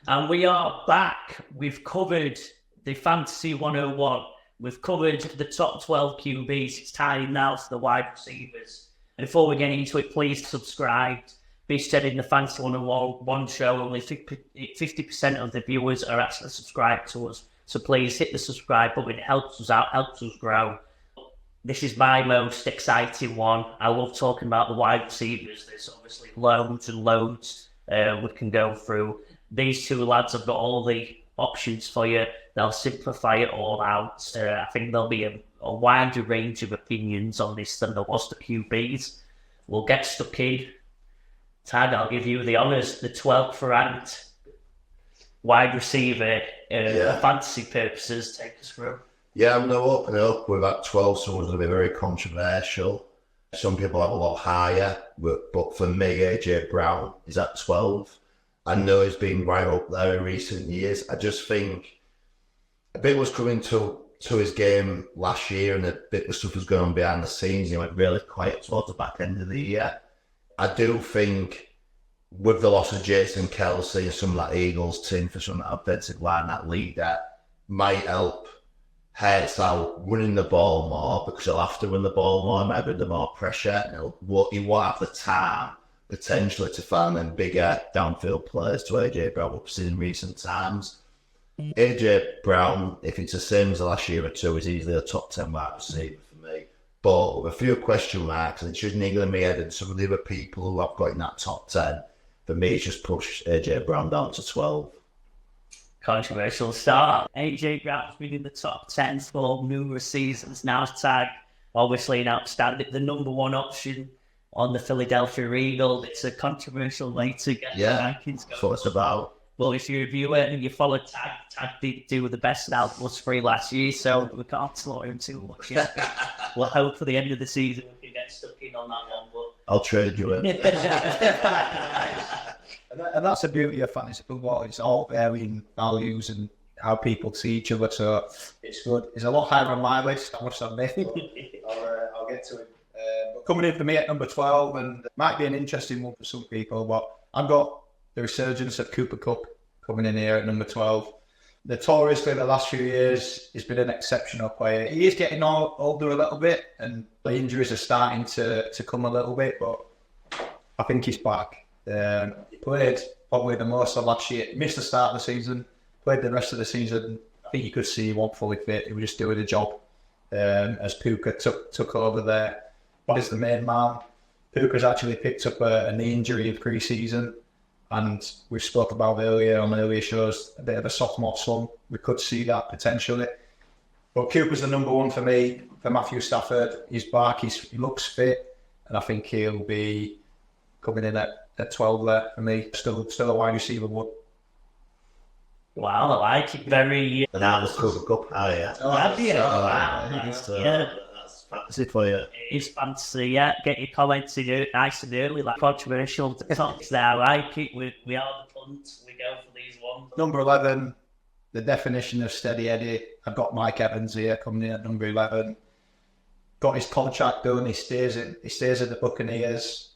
And we are back. We've covered the Fantasy 101. We've covered the top 12 QBs. It's time now for the wide receivers. And before we get into it, please subscribe. Bish said in the Fantasy 101 show, only 50% of the viewers are actually subscribed to us. So please hit the subscribe button. It helps us out, helps us grow. This is my most exciting one. I love talking about the wide receivers. There's obviously loads and loads we can go through. These two lads have got all the options for you. They'll simplify it all out. I think there'll be a wider range of opinions on this than there was the QBs. We'll get stuck in. Tag, I'll give you the honours. The 12th ranked wide receiver for fantasy purposes. Take us through. Yeah, I'm going to open it up with that 12. Someone's going to be very controversial. Some people have a lot higher, but for me, AJ Brown is at 12. I know he's been right up there in recent years. I just think a bit was coming to his game last year, and a bit of stuff was going on behind the scenes. He went really quiet towards the back end of the year. I do think with the loss of Jason Kelsey and some of that Eagles team for some of that offensive line, that leader might help Hurts out running the ball more, because he'll have to run the ball more, might be the more pressure, and he won't have the time potentially to find them bigger downfield players to AJ Brown we've seen in recent times. AJ Brown, if it's the same as the last year or two, is easily a top 10 wide receiver for me. But with a few question marks, and it's just niggling me head and some of the other people who I've got in that top 10, for me it's just pushed AJ Brown down to 12. Controversial start. AJ Brown's been in the top 10 for numerous seasons now. Tag, obviously an outstanding, the number one option on the Philadelphia Eagles. It's a controversial way to get the rankings going. That's what it's about. Well, if you're a viewer and you follow Tag did do the best out of us three last year, so we can't slaughter him too much yet. We'll hope for the end of the season we can get stuck in on that one. But I'll trade you in. And that's the beauty of fantasy football. It's all varying values and how people see each other. So it's good. It's a lot higher on my list, I must admit. I'll get to it. But coming in for me at number 12, and it might be an interesting one for some people, but I've got the resurgence of Cooper Kupp coming in here at number 12. Notoriously, the last few years, he's been an exceptional player. He is getting older a little bit, and the injuries are starting to come a little bit, but I think he's back. He played probably the most of last year. He missed the start of the season, played the rest of the season. I think you could see he wasn't fully fit. He was just doing the job as Puka took over there. But as the main man, Puka's actually picked up a knee injury in pre-season, and we spoke about earlier on earlier shows, a bit of a sophomore slump. We could see that potentially. But Cooper's the number one for me, for Matthew Stafford. He's back, he looks fit, and I think he'll be coming in at 12 there for me. Still a wide receiver one. wow, I like it. Very. And now let's Cooper Kupp higher. Wow. That's fantasy for you. It's fantasy, yeah. Get your comments in nice and early, like controversial topics there. I like it. We are the punt. We go for these ones. Number 11, the definition of steady Eddie. I've got Mike Evans here coming in at number 11. Got his contract done. He stays at the Buccaneers.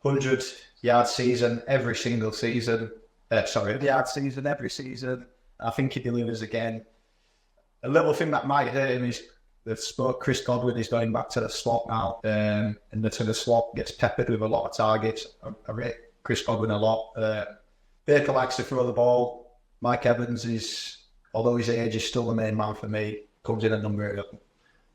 100-yard season every single season. Yard season every season. I think he delivers again. A little thing that might hurt him is Chris Godwin is going back to the slot now, and to the slot gets peppered with a lot of targets. I rate Chris Godwin a lot. Baker likes to throw the ball. Mike Evans is, although his age, is still the main man for me. Comes in at number 11.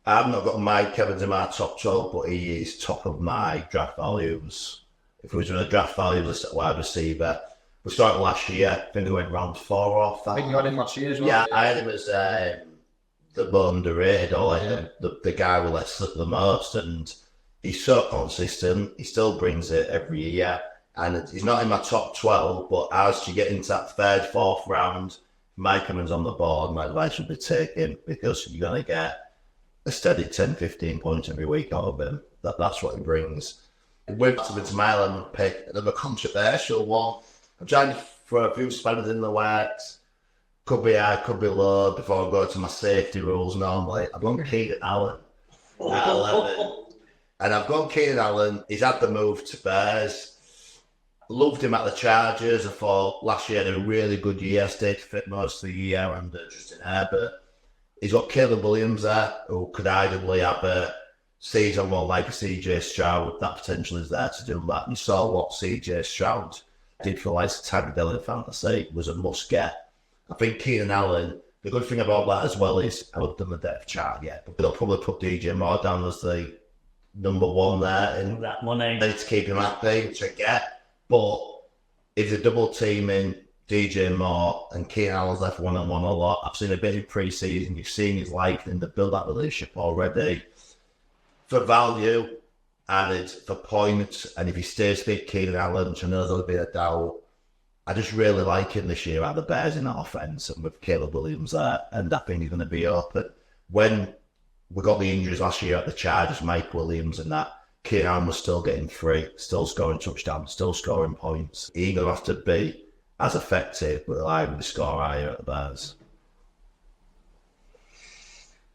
I've not got Mike Evans in my top 12, but he is top of my draft values. If we was going to draft values as a wide receiver, we started last year. I think we went round 4 or 5. I think you got him last year as well. Yeah, I had him as the more underrated, or the guy who let slip the most, and he's so consistent. He still brings it every year, and he's not in my top 12. But as you get into that 3rd, 4th round, Mike Evans on the board, my advice would be take him, because you're going to get a steady 10, 15 points every week out of him. That's what he brings. With to my 11th pick, another controversial one. I'm trying to throw a few spanners in the works. Could be high, could be low before I go to my safety rules normally. I've gone Keenan Allen at 11. And I've gone Keenan Allen. He's had the move to Bears. loved him at the Chargers. I thought last year had a really good year, stayed fit most of the year and just in air. But he's got Caleb Williams there, who could arguably have a season more like CJ Stroud. That potential is there to do that. You saw what CJ Stroud did for like Tag in fantasy was a must get. I think Keenan Allen, the good thing about that as well is I haven't done the depth chart yet, but they'll probably put DJ Moore down as the number one there and that money to keep him happy to get. But if they're double teaming DJ Moore and Keenan Allen's left one-on-one a lot, I've seen a bit in pre-season, you've seen his liking to build that relationship already. For value, added for points, and if he stays fit, Keenan Allen, which I know there'll be a doubt, I just really like him this year at the Bears in offense and with Caleb Williams there, and I think he's going to be open. When we got the injuries last year at the Chargers, Mike Williams and that, Keenan Allen was still getting free, still scoring touchdowns, still scoring points. He's going to have to be as effective, but I would score higher at the Bears.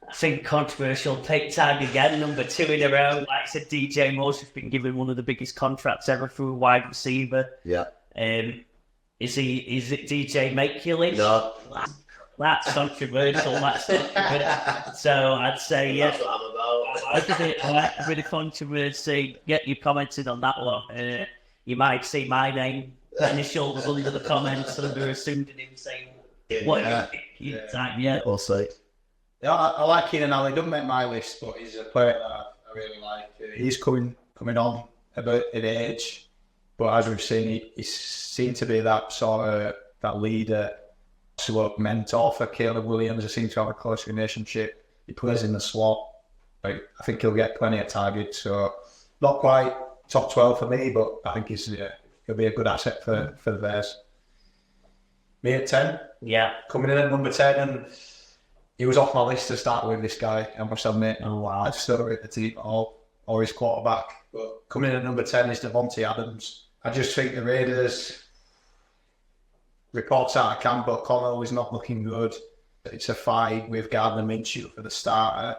I think controversial take tag again, number 2 in a row. Like I said, DJ Moore's just been given one of the biggest contracts ever for a wide receiver. Yeah. Is it DJ Make-Your-List? No. That's controversial. So I'd say, yeah. That's what I'm about. A bit of controversy. Get you commented on that one. You might see my name initials under the comments under a pseudonym saying, what yeah. We'll see. Yeah, I like Keenan Allen. He doesn't make my list, but he's a player that I really like. He's coming on a bit in age, but as we've seen, he seemed to be that sort of that leader, sort of mentor for Caleb Williams. They seem to have a close relationship. He plays in the slot. I think he'll get plenty of targets. So not quite top 12 for me, but I think he'll be a good asset for the Bears. Me at 10. Yeah. Coming in at number 10, and he was off my list to start with, this guy, I must admit. Oh, wow. I still rate the team or his quarterback. But coming in at number 10 is Devontae Adams. I just think the Raiders, reports out of camp, but Connell is not looking good. It's a fight with Gardner Minshew for the starter.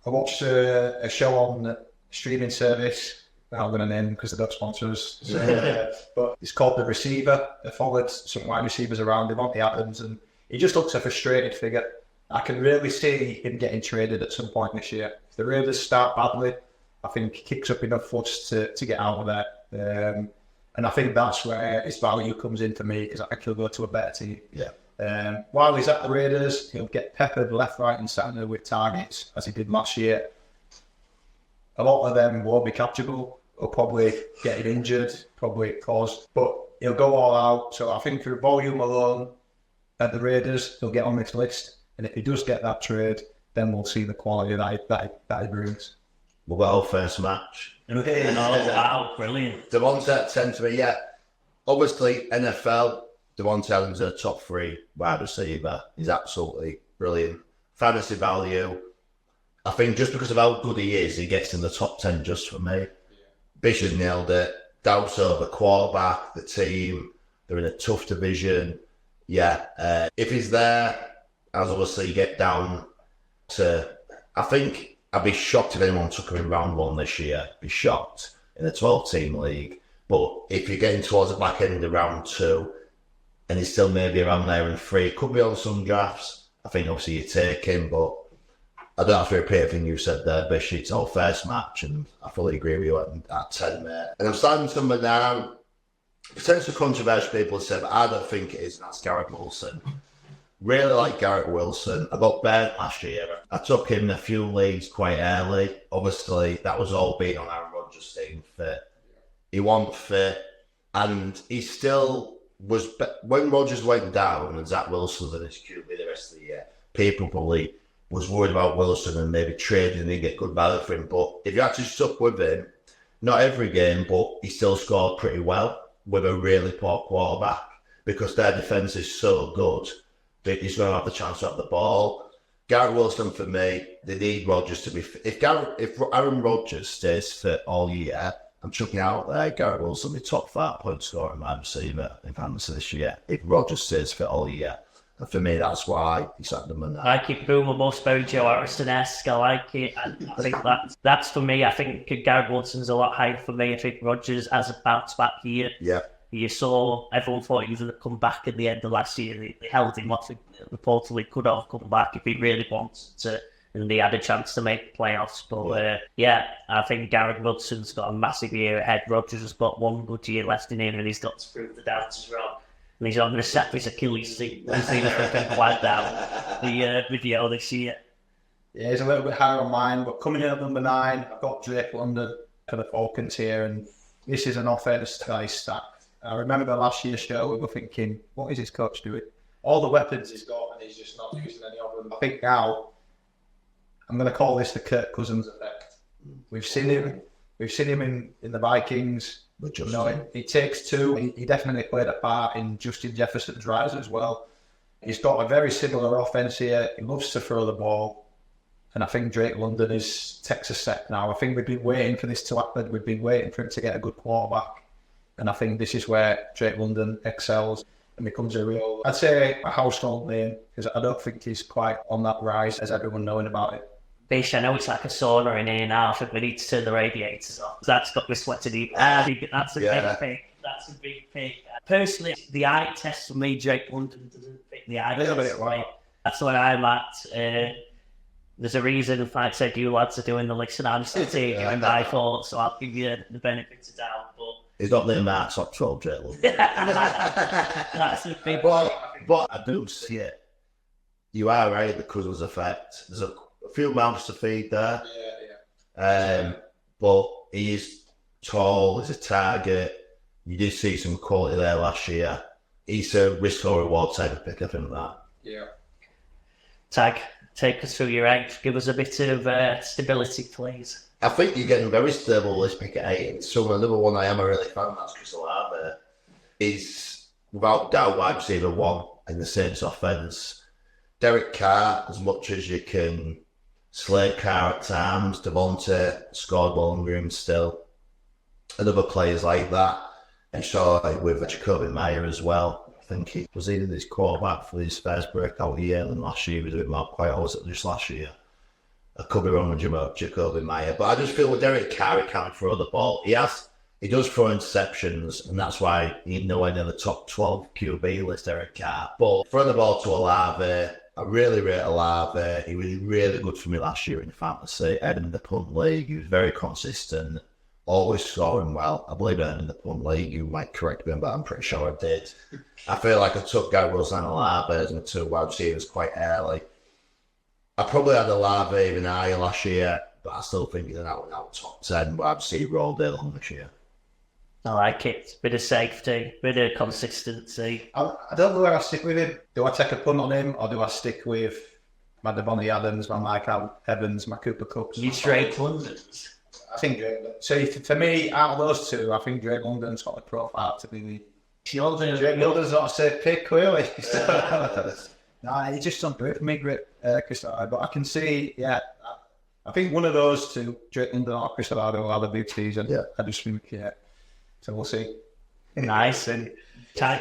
I watched a show on the streaming service. I'm going to name because they're not sponsors. But it's called The Receiver. They followed some wide receivers around Devontae Adams, and he just looks a frustrated figure. I can really see him getting traded at some point this year. If the Raiders start badly, I think he kicks up enough foots to get out of there. And I think that's where his value comes in for me, because I think he'll go to a better team. Yeah. While he's at the Raiders, he'll get peppered left, right and centre with targets, as he did last year. A lot of them won't be catchable. He'll probably get injured, probably cause, but he'll go all out. So I think for volume alone, at the Raiders, he'll get on this list, and if he does get that trade, then we'll see the quality that he brings. We'll go first match. Oh, wow, brilliant. Devontae 10 to me, yeah. Obviously, NFL, Devontae Adams is a top 3 wide receiver. He's absolutely brilliant. Fantasy value, I think just because of how good he is, he gets in the top 10 just for me. Bish has nailed it. Doubts over quarterback, the team, they're in a tough division. Yeah, if he's there, as obviously get down to, I think I'd be shocked if anyone took him in round 1 this year. Be shocked in a 12-team league. But if you're getting towards the back end of round 2, and he's still maybe around there in 3, could be on some drafts. I think obviously you take him, but I don't have to repeat everything you said there, Bish. It's our first match, and I fully agree with you at 10, mate. And I'm starting somewhere now. Potential controversial people have said, but I don't think it is, and that's Garrett Wilson. Really like Garrett Wilson. I got burnt last year. I took him in a few leagues quite early. Obviously, that was all being on Aaron Rodgers staying fit. He wasn't fit, and he still was. When Rodgers went down and Zach Wilson was in his QB the rest of the year, people probably was worried about Wilson and maybe trading and get good value for him. But if you actually stuck with him, not every game, but he still scored pretty well with a really poor quarterback, because their defence is so good that he's going to have the chance to have the ball. Garrett Wilson, for me, they need Rodgers to be fit. If Aaron Rodgers stays fit all year, I'm chucking out there, Garrett Wilson, the top 5 point scorer in my receiver in fantasy this year. If Rodgers stays fit all year, And for me, that's why he's at number 9. I keep Boomer Bust, very Joe Harrison-esque. I like it. I think that's for me. I think Garrett Wilson's a lot higher for me. I think Rodgers has a bounce back year. Yeah. You saw everyone thought he was going to come back at the end of last year. They held him off. Reportedly could have come back if he really wanted to, and he had a chance to make the playoffs. But I think Garrett Wilson's got a massive year ahead. Rodgers has got one good year left in him, and he's got to prove the doubters wrong. And he's not going to set his Achilles heel. We've seen if they can wipe down the video this year. Yeah, he's a little bit higher on mine, but coming in at number 9, I've got Drake London for the Falcons here, and this is an offense that I stacked. I remember last year's show, we were thinking, what is his coach doing? All the weapons he's got, and he's just not using any of them. I think now, I'm going to call this the Kirk Cousins effect. We've seen him in the Vikings. You know, it takes two. He definitely played a part in Justin Jefferson's rise as well. He's got a very similar offense here. He loves to throw the ball. And I think Drake London takes a step now. I think we've been waiting for this to happen. We've been waiting for him to get a good quarterback. And I think this is where Drake London excels and becomes a real, I'd say, a household name, because I don't think he's quite on that rise as everyone knowing about it. Bish, I know it's like a sauna in here now. I think we need to turn the radiators off. That's got me sweating. That's a big pick. That's a big pick. Personally, the eye test for me, Drake London doesn't fit the eye test. Right. That's where I'm at. There's a reason if I said you lads are doing the list and I'm still taking my thoughts, so I'll give you the benefit of doubt. But he's not the marks up 12, Drake London. That's a big but I do see it. You are right, the Cousins effect. There's a few mouths to feed there. But he is tall, he's a target. You did see some quality there last year. He's a risk or reward type of pick, I think that. Yeah. Tag, take us through your egg. Give us a bit of stability, please. I think you're getting very stable this pick at 8. So another one I am a really fan of, that's Chris Olave. Is without doubt wide receiver 1 in the Saints offense. Derek Carr, as much as you can slay Carr at times, Devontae scored well under him still. And other players like that. And saw it with Jacoby Meyer as well. I think he was either his quarterback for his first breakout year, and last year he was a bit more quiet, or was it just last year? I could be wrong with Jacoby Meyer, but I just feel with Derek Carr, he can't throw the ball. He does throw interceptions, and that's why he's nowhere near the top 12 QB list, Derek Carr. But throwing the ball to Olave, I really rate Olave. He was really good for me last year in fantasy. And in the punt league, he was very consistent, always scoring well. I believe in the punt league, you might correct me, but I'm pretty sure I did. I feel like I took Garrett Wilson and Olave as my 2 wide receivers quite early. I probably had Olave even higher last year, but I still think he's an out top 10 wide receiver all day long this year. I like it. Bit of safety, bit of consistency. I don't know where I stick with him. Do I take a punt on him, or do I stick with my Devontae Adams, my Mike Evans, my Cooper Kupp? You Drake London. I think so. For me, out of those 2, I think Drake London's got the profile to be Drake London's not a safe pick, clearly. No, he just don't do it for me, Christopher. But I can see, I think one of those 2, Drake London or Christopher, will have a big season. Yeah, I just think, So we'll see. Nice. And Tag.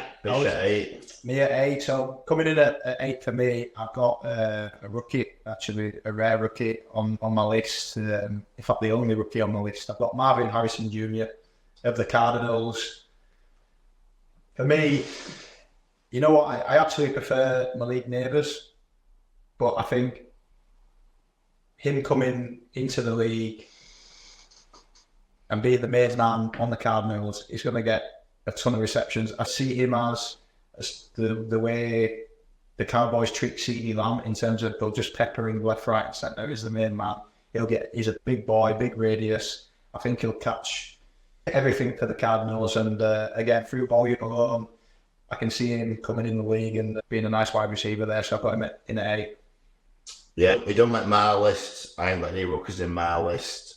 Me at 8. So coming in at 8 for me, I've got a rookie, actually a rare rookie on my list. In fact, the only rookie on my list. I've got Marvin Harrison Jr. of the Cardinals. For me, you know what? I actually prefer Malik Neighbors, but I think him coming into the league and being the main man on the Cardinals, he's going to get a ton of receptions. I see him as the way the Cowboys treat CeeDee Lamb in terms of they'll just pepper him left, right, and centre as the main man. He's a big boy, big radius. I think he'll catch everything for the Cardinals. And again, through volume alone, I can see him coming in the league and being a nice wide receiver there. So I've got him in at 8. Yeah, he don't make my list. I ain't got any rookies in my list.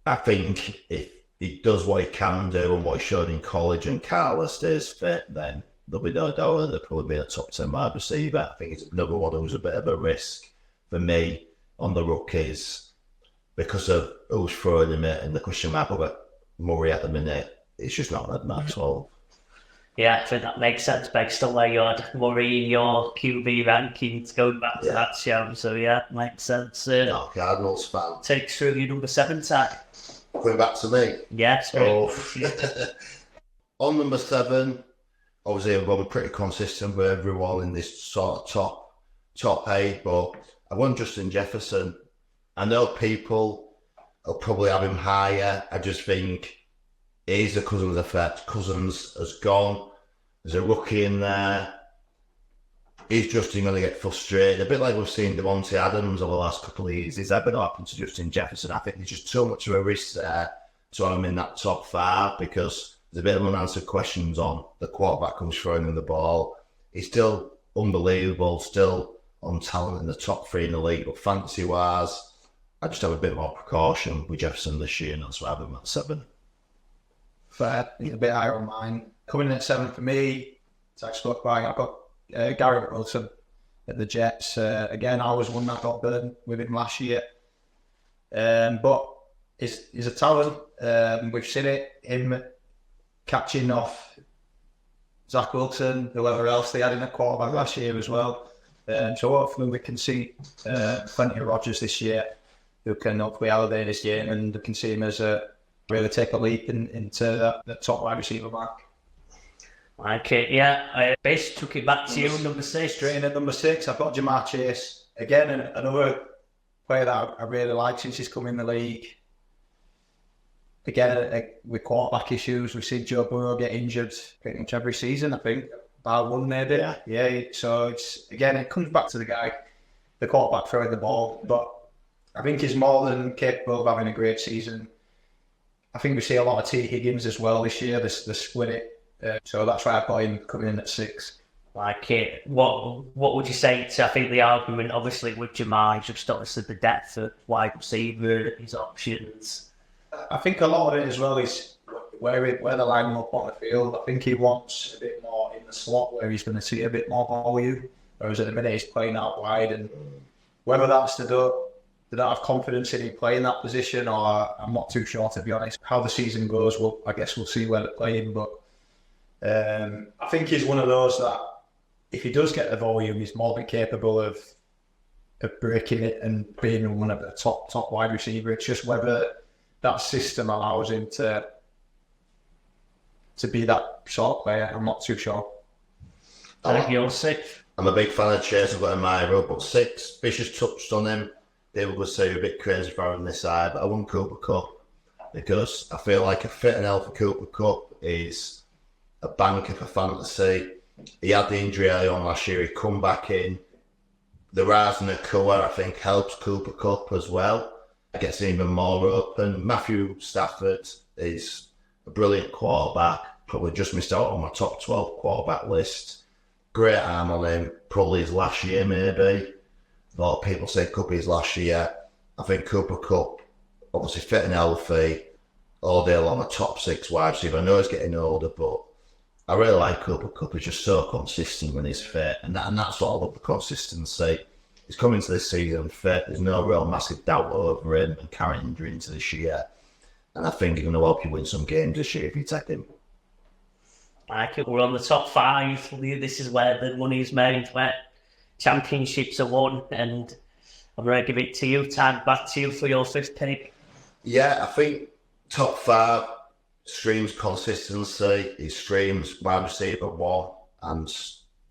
I think if he does what he can do and what he showed in college and Carter stays fit, then there'll be no doubt there'll probably be a top 10 wide receiver. I think he's another one who's a bit of a risk for me on the rookies because of who's throwing him in the question mark about Murray at the minute. It's just not that much. So Yeah, I think that makes sense based on where you had Murray in your QB rankings going back to that show. So yeah, makes sense. No, Cardinals fan. Takes through your number 7 tag. Going back to me. Yes. On number 7, obviously I'm probably pretty consistent with everyone in this sort of top 8, but I won Justin Jefferson. I know people will probably have him higher. I just think he's the Cousins effect. Cousins has gone. There's a rookie in there. Is Justin going to get frustrated? A bit like we've seen Devontae Adams over the last couple of years. Is that going to happen to Justin Jefferson? I think there's just too much of a risk there to have him in that top 5 because there's a bit of unanswered questions on the quarterback who's throwing him the ball. He's still unbelievable, still on talent in the top 3 in the league, but fantasy-wise, I just have a bit more precaution with Jefferson this year, and that's why I have him at 7. Fair. He's a bit higher on mine. Coming in at 7 for me, as I spoke about, I've got Garrett Wilson at the Jets. Again, I was one that got burned with him last year. But he's a talent. We've seen it, him catching off Zach Wilson, whoever else they had in the quarterback last year as well. So hopefully we can see plenty of Rodgers this year who can hopefully elevate this game, and we can see him as really take a leap into the top wide receiver mark. Okay, yeah. Bish, took it back to you, number 6. Straight in at number 6, I've got Jamar Chase. Again, another player that I really like since he's come in the league. Again, with quarterback issues, we've seen Joe Burrow get injured pretty much every season, I think. Bar one maybe. Yeah. So it comes back to the quarterback throwing the ball. But I think he's more than capable of having a great season. I think we see a lot of T. Higgins as well this year. They split it. So that's why I've got him coming in at 6. Like it, what would you say to, I think the argument obviously with Jamar, just obviously the depth of wide receiver, his options. I think a lot of it as well is where they're lining up on the field. I think he wants a bit more in the slot where he's going to see a bit more volume, whereas at the minute he's playing out wide. And whether that's they don't have confidence in him playing that position, or I'm not too sure, to be honest. How the season goes, I guess we'll see where they're playing, but I think he's one of those that if he does get the volume, he's more than capable of breaking it and being one of the top wide receiver. It's just whether that system allows him to be that sort of player. I'm not too sure. I think you're 6. I'm a big fan of Chase. I've got him in my row, but 6. Bish has touched on him. David would say you're a bit crazy for him this side, but I want Cooper Kupp because I feel like a fit and healthy Cooper Kupp is a banker for fantasy. He had the injury early on last year. He come back in. The rise in the colour, I think, helps Cooper Kupp as well. It gets him even more open. Matthew Stafford is a brilliant quarterback. Probably just missed out on my top 12 quarterback list. Great arm on him. Probably his last year, maybe. A lot of people say Kupp his last year. I think Cooper Kupp, obviously fit and healthy, all day long, a top 6 wide receiver. I know he's getting older, but I really like Cooper Kupp. He's just so consistent when he's fit, and that's what I love, the consistency. He's coming to this season fit. There's no real massive doubt over him and carrying injury into this year. And I think he's going to help you win some games this year if you take him. Like it, we're on the top 5. This is where the money's made, where championships are won, and I'm going to give it to you. Tag, back to you for your 5th pick. Yeah, I think top 5 streams consistency. He streams wide receiver 1, and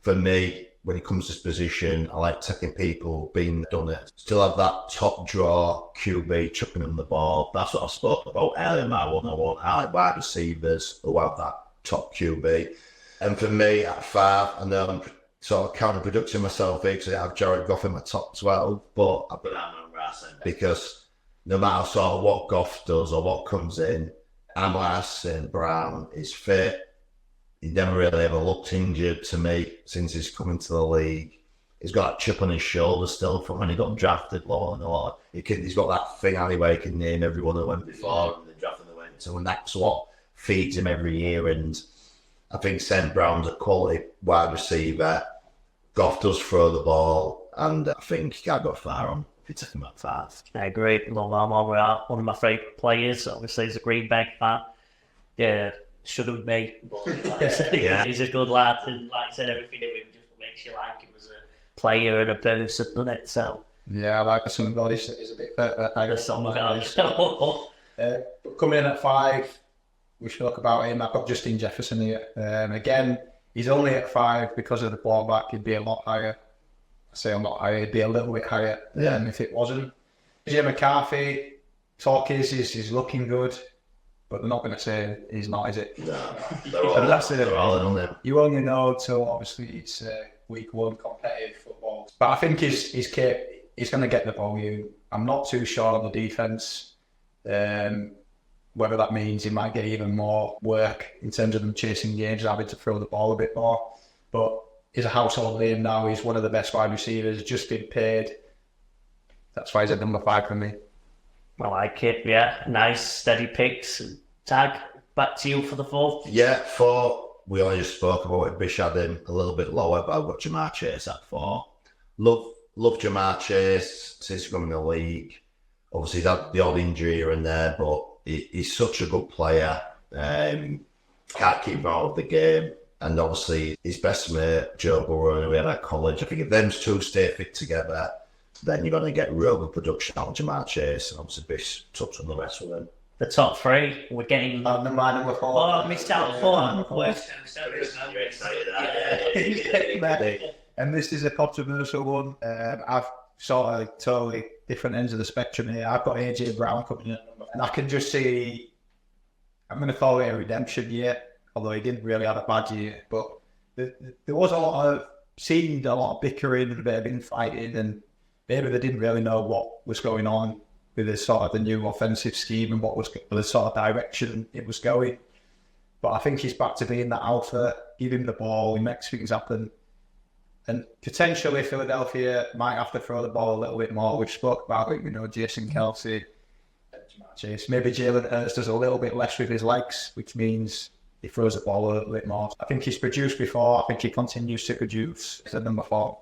for me, when it comes to this position, I like taking people being done it. Still have that top draw QB chucking them the ball. That's what I spoke about earlier in my 101. I like wide receivers who have that top QB. And for me, at 5, I know I'm sort of counterproductive myself here because I have Jared Goff in my top 12, but I put that on Rass because no matter sort of what Goff does or what comes in, Amar St. Brown is fit. He never really ever looked injured to me since he's come into the league. He's got a chip on his shoulder still from when he got drafted low and all. He's got that thing anyway, he can name everyone that went before and the draft that went to, and that's what feeds him every year. And I think St. Brown's a quality wide receiver. Goff does throw the ball, and I think he can't go far on if you take him at 5. I agree. One of my favourite players, obviously, is a Green Bay fan. Yeah, shouldn't be. But Yeah. he's a good lad, and like I said, everything of him just makes you like him as a player and a person, doesn't it? So Yeah, I like the Sun God. He's a bit better. I guess some But coming in at 5, we spoke about him. I've got Justin Jefferson here. Again, he's only at 5 because of the ball back. He'd be a lot higher. I say a lot higher. He'd be a little bit higher if it wasn't. Jay McCarthy, talk is he's looking good, but they're not going to say he's not, is it? No, they're all in on him. You only know till obviously it's week 1 competitive football. But I think he's going to get the volume. I'm not too sure on the defense. Whether that means he might get even more work in terms of them chasing games, having to throw the ball a bit more. But he's a household name now. He's one of the best wide receivers, just been paid. That's why he's at number 5 for me. I like it, yeah. Nice, steady picks. Tag, back to you for the 4th. Yeah, 4. We only just spoke about it. Bish had him a little bit lower, but I've got Jamar Chase at 4. Love Jamar Chase since he's come in the league. Obviously, he's had the odd injury here and there, but he's such a good player. Can't keep him out of the game. And obviously, his best mate, Joe Burrow, who we had at college. I think if them two stay fit together, then you're going to get real good production out of Jamar Chase. And obviously, Bish touched on the rest of them. The top 3, we're getting... number 4. Oh, I missed out 4. You're excited, And this is a controversial one. I've sort of totally different ends of the spectrum here. I've got AJ Brown coming in, and I can just see, I'm going to call it a redemption year, although he didn't really have a bad year. But there was seemed a lot of bickering and a bit of infighting, and maybe they didn't really know what was going on with this sort of the new offensive scheme and what was the sort of direction it was going. But I think he's back to being that alpha. Give him the ball, he makes things happen. And potentially Philadelphia might have to throw the ball a little bit more. We've spoke about it, Jason Kelce, Chase. Maybe Jalen Hurts does a little bit less with his legs, which means he throws the ball a little bit more. I think he's produced before. I think he continues to produce. It's at number 4.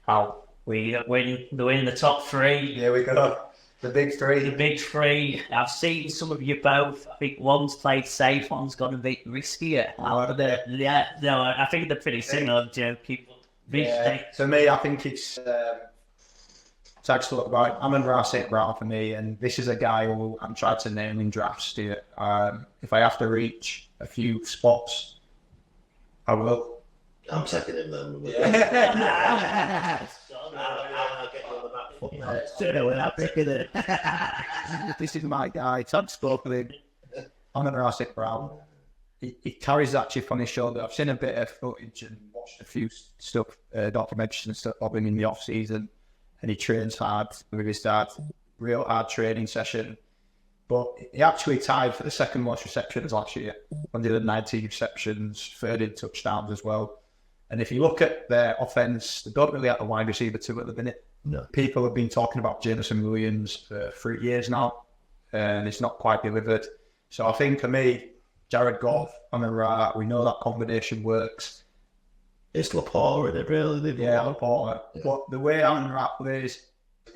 Wow. We're in the top 3. Here we go. The big 3. The big 3. I've seen some of you both. I think one's played safe, one's gone a bit riskier. Yeah, no, I think they're pretty similar. People. Yeah. For me, I think it's Tag's talk about Amon-Ra St. Brown for me, and this is a guy who I'm trying to name in drafts here. If I have to reach a few spots, I will. I'm taking him then. This is my guy. Tag spoke with him. Amon-Ra St. Brown. He carries that chip on his shoulder. I've seen a bit of footage and watched a few stuff, documentaries and stuff of him in the off season, and he trains hard with his dad. Real hard training session. But he actually tied for the second most receptions last year. 119 receptions, 13 touchdowns as well. And if you look at their offense, they don't really have a wide receiver 2 at the minute. No. People have been talking about Jameson Williams for 3 years now, and it's not quite delivered. So I think for me, Jared Goff, Amon-Ra, we know that combination works. It's Laporta, it really. Yeah, Laporta. Yeah. But the way Amon-Ra plays,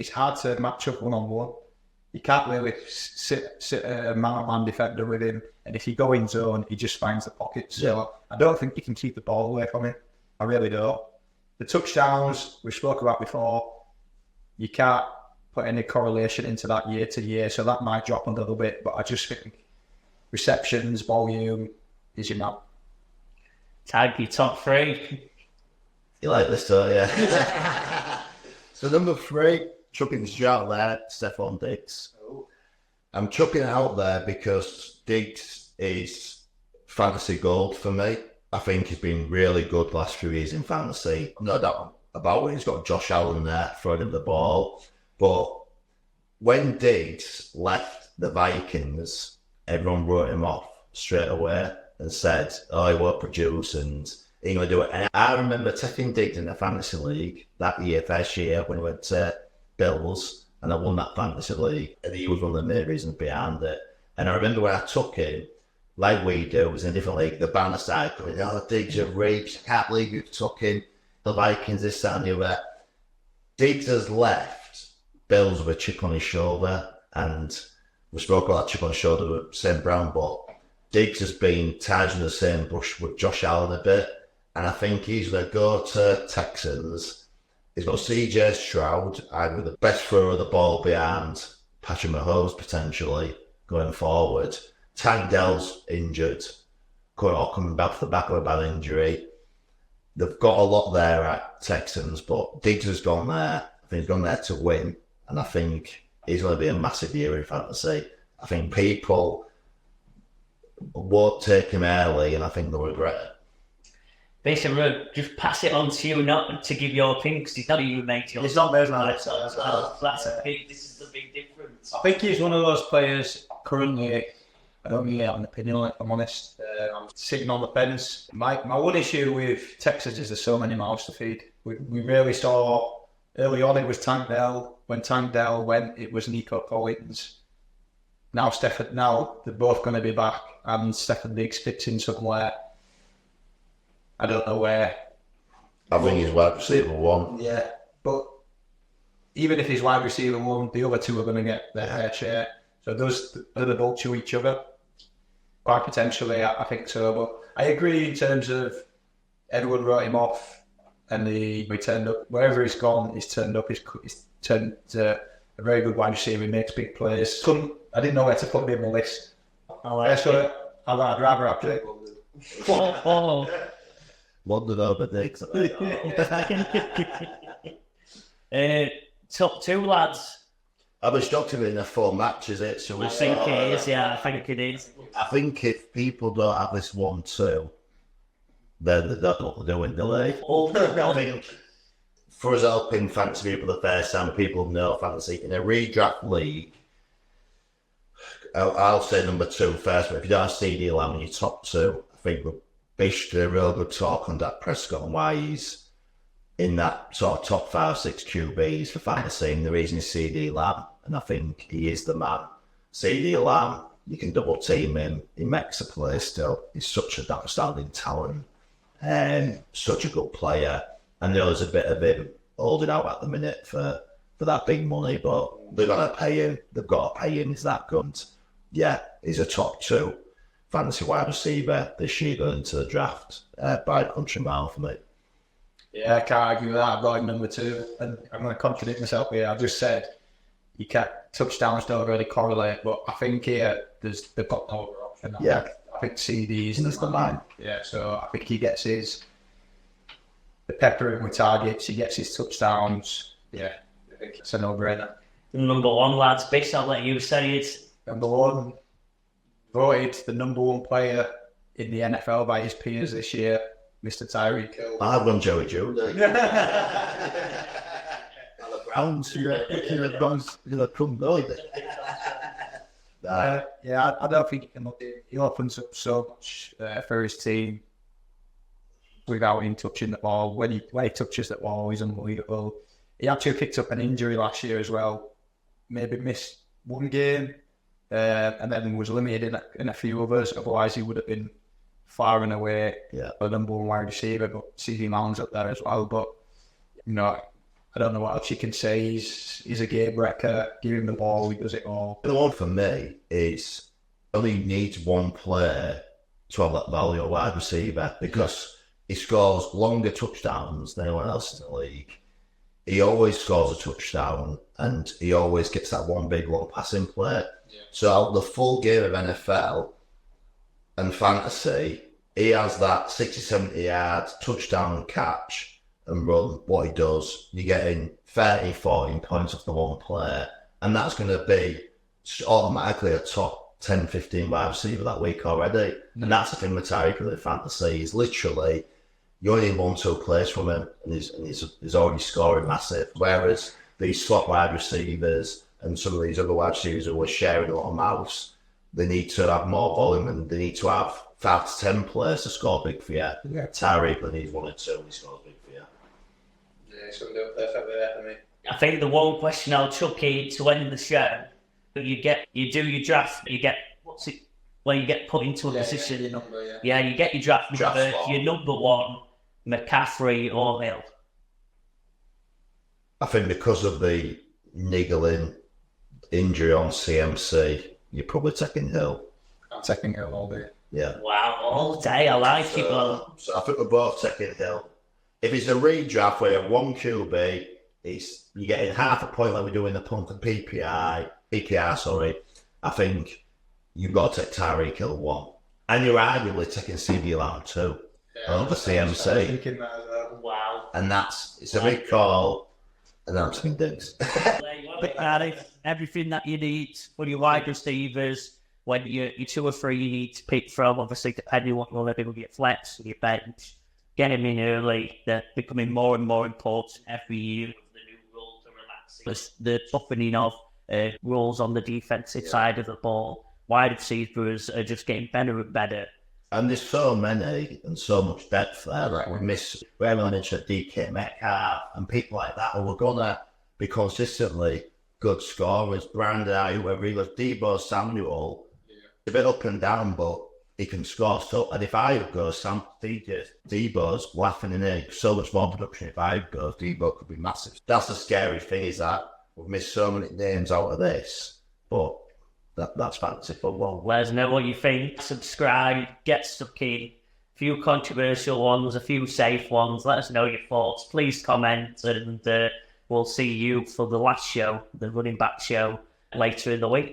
it's hard to match up one-on-one. You can't really sit a man-on-man defender with him, and if you go in zone, he just finds the pockets. So I don't think you can keep the ball away from him. I really don't. The touchdowns we spoke about before, you can't put any correlation into that year to year, so that might drop a little bit, but I just think receptions, volume is your man. Tag, your top 3. You like this, don't you? So number 3, chucking this out there, Stefon Diggs. I'm chucking it out there because Diggs is fantasy gold for me. I think he's been really good the last few years in fantasy. No doubt about it. He's got Josh Allen there throwing him the ball. But when Diggs left the Vikings, everyone wrote him off straight away and said, he won't produce and he ain't going to do it. And I remember taking Diggs in the fantasy league that year, first year, when he went to Bills and I won that fantasy league. And he was one of the main reasons behind it. And I remember when I took him, like we do, it was in a different league, the banner started going, Diggs are rapes, can't believe you took him, the Vikings, this, that, and the other. Diggs has left, Bills with a chip on his shoulder, and we spoke about that chip on his shoulder with St. Brown, but Diggs has been tied in the same bush with Josh Allen a bit, and I think he's going to go to Texans. He's got CJ Stroud, either the best thrower of the ball behind Patrick Mahomes potentially going forward. Tank Dell's injured, coming back from the back of a bad injury. They've got a lot there at Texans, but Diggs has gone there. I think he's gone there to win, and I think he's going to be a massive year in fantasy. I think people won't take him early, and I think they'll regret it. Basically, I'm going to just pass it on to you, not to give your opinion, because he's not even making your. He's not made my That's a big. This is the big difference. I think he's one of those players currently. I don't really have an opinion on it, if I'm honest. I'm sitting on the fence. My one issue with Texas is there's so many mouths to feed. We really saw early on it was Tank Dell. When Tank Dell went, it was Nico Collins. Now they're both going to be back, and Stefon Diggs fits in somewhere. I don't know where. I think he's wide receiver one. Yeah, but even if he's wide receiver one, the other two are going to get their fair share. So those are the both to each other. Quite potentially, I think so. But I agree in terms of everyone wrote him off, and he turned up. Wherever he's gone, he's turned up. He's turned a very good wide receiver. He makes big plays. I didn't know where to put him in the list. I'd rather have Jake. Wondered over Diggs. Top two lads. I was shocked if in a full match, is it? So I think it is, yeah, I think it is. I think if people don't have this 1-2, then they don't know what they're doing, do they? I think for us helping fantasy people the first time, people know fantasy. In a redraft league, I'll say number 2 first, but if you don't have CD Lamb in your top 2, I think Bish did a real good talk on Dak Prescott and why he's in that sort of top 5, 6 QBs for fantasy, and the reason is CD Lamb, and I think he is the man. CD Lamb, you can double team him, he makes a play still, he's such an outstanding talent, and such a good player. I know there's a bit of him holding out at the minute for that big money, but they've got to pay him, he's that good. Yeah, he's a top 2 fantasy wide receiver this year going into the draft by a country mile for me. Yeah, I can't argue with that. I've got him number 2, and I'm going to contradict myself here. I just said you can't, touchdowns don't really correlate, but I think here they've got no other option. Yeah. I think CD's the man. Yeah, so I think he gets the peppering with targets, he gets his touchdowns. Yeah, I think it's a no-brainer. Number 1, lads. Bish, I'll let you say it. Number 1, voted the number 1 player in the NFL by his peers this year, Mr. Tyreek Hill. I've gone Joey Judy. Browns, you're yeah, I don't think he opens up so much for his team without him touching the ball. When he touches the ball, he's unbelievable. He actually picked up an injury last year as well. Maybe missed 1 game, and then was limited in a few others. Otherwise, he would have been far and away the number 1 wide receiver. But CeeDee Lamb's up there as well. But I don't know what else you can say. He's a game wrecker. Give him the ball, he does it all. The one for me is only needs 1 player to have that value of wide receiver because he scores longer touchdowns than anyone else in the league. He always scores a touchdown and he always gets that 1 big long passing play. Yeah. So out of the full game of NFL and fantasy, he has that 60, 70 yard touchdown catch and run. What he does, you're getting 30, 14 points off the 1 player, and that's going to be automatically a top 10, 15 wide receiver that week already. And that's the thing with Tyreek with fantasy. He's literally, you only need 1-2 plays from him, and he's already scoring massive. Whereas these slot wide receivers and some of these other wide receivers who are sharing a lot of mouths, they need to have more volume and they need to have 5 to 10 plays to score big for you. Yeah. Tyreek only needs 1 or 2 and he scores big for you. Yeah, so we'll do it perfectly there for me. I think the one question I'll chuck in to end the show, you do your draft, you get, where you get put into a position. Yeah, number, you get your draft number, your number 1, McCaffrey or Hill. I think because of the niggling injury on CMC, you're probably taking Hill. I'm taking Hill all day. Yeah. Wow, all day. I like it, well. So I think we're both taking a hill. If it's a redraft where you have one QB, you're getting half a point like we do in the punt and PPR, sorry. I think you've got to take Tyreek Hill 1. And you're arguably taking CD Lamb 2. Over CMC. Wow. And it's a big call. And I'm taking Diggs. Everything that you need for your wide receivers, when you're 2 or 3 you need to pick from, obviously depending on what you want to do with your flex, with your bench, get them in early. They're becoming more and more important every year with the new rules are relaxing. The toughening of rules on the defensive side of the ball. Wide receivers are just getting better and better. And there's so many and so much depth there. Like we haven't mentioned DK Metcalf and people like that who are going to be consistently good scorers. Brandon, whoever he was, Debo Samuel, a bit up and down, but he can score. So, and if I goes, Debo's laughing in there. So much more production. If I goes, Debo could be massive. That's the scary thing, is that we've missed so many names out of this. But that's fantasy football. Let us know what you think. Subscribe, get stuck in. A few controversial ones, a few safe ones. Let us know your thoughts. Please comment, and we'll see you for the last show, the running back show, later in the week.